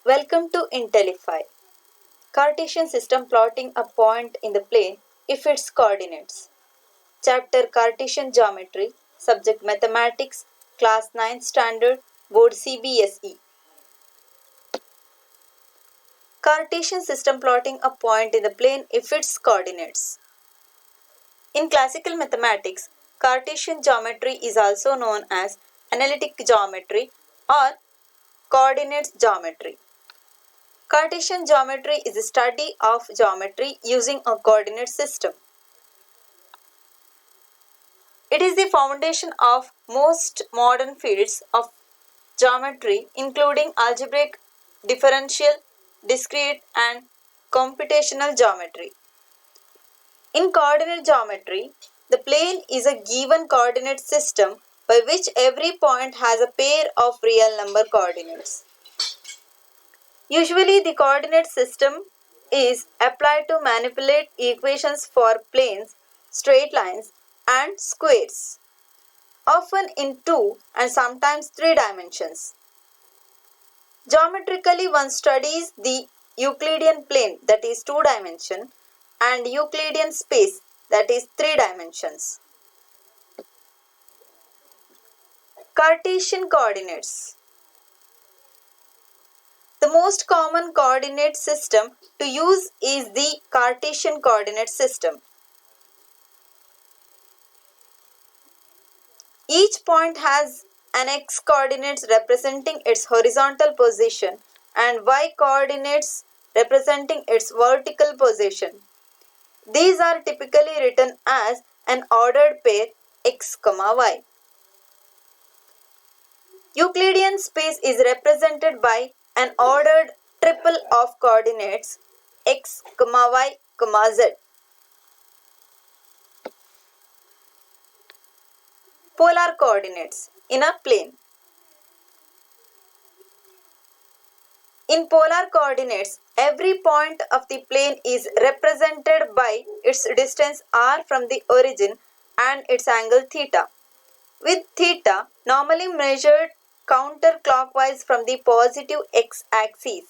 Welcome to Intellify. Cartesian system plotting a point in the plane if its coordinates. Chapter Cartesian Geometry, Subject Mathematics, Class 9 Standard, Board CBSE. Cartesian system plotting a point in the plane if its coordinates. In classical mathematics, Cartesian geometry is also known as analytic geometry or coordinates geometry. Cartesian geometry is a study of geometry using a coordinate system. It is the foundation of most modern fields of geometry, including algebraic, differential, discrete, and computational geometry. In coordinate geometry, the plane is a given coordinate system by which every point has a pair of real number coordinates. Usually, the coordinate system is applied to manipulate equations for planes, straight lines, and squares, often in 2 and sometimes 3 dimensions. Geometrically, one studies the Euclidean plane, that is 2 dimension, and Euclidean space, that is 3 dimensions. Cartesian coordinates. The most common coordinate system to use is the Cartesian coordinate system. Each point has an x coordinates representing its horizontal position and y coordinates representing its vertical position. These are typically written as an ordered pair x, y. Euclidean space is represented by an ordered triple of coordinates x, y, z. Polar coordinates in a plane. In polar coordinates, every point of the plane is represented by its distance r from the origin and its angle theta, with theta normally measured counterclockwise from the positive x-axis.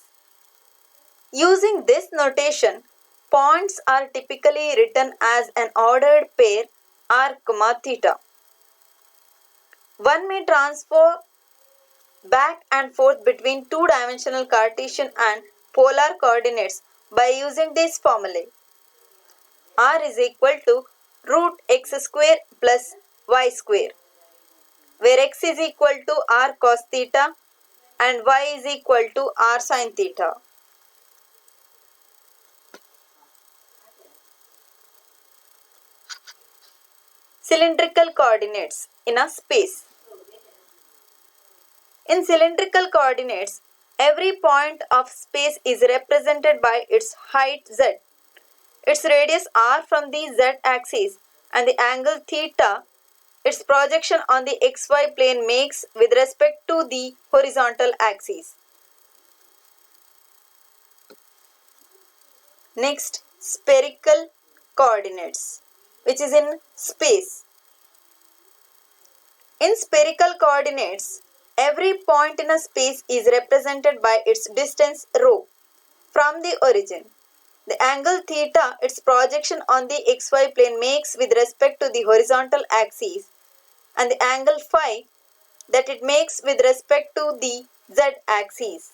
Using this notation, points are typically written as an ordered pair r, theta. One may transfer back and forth between two-dimensional Cartesian and polar coordinates by using this formula. R is equal to root x square plus y square, where x is equal to r cos theta and y is equal to r sin theta. Cylindrical coordinates in a space. In cylindrical coordinates, every point of space is represented by its height z, its radius r from the z-axis, and the angle theta its projection on the xy plane makes with respect to the horizontal axis. Next, spherical coordinates, which is in space. In spherical coordinates, every point in a space is represented by its distance rho from the origin. The angle theta its projection on the xy plane makes with respect to the horizontal axis, and the angle phi that it makes with respect to the z-axis.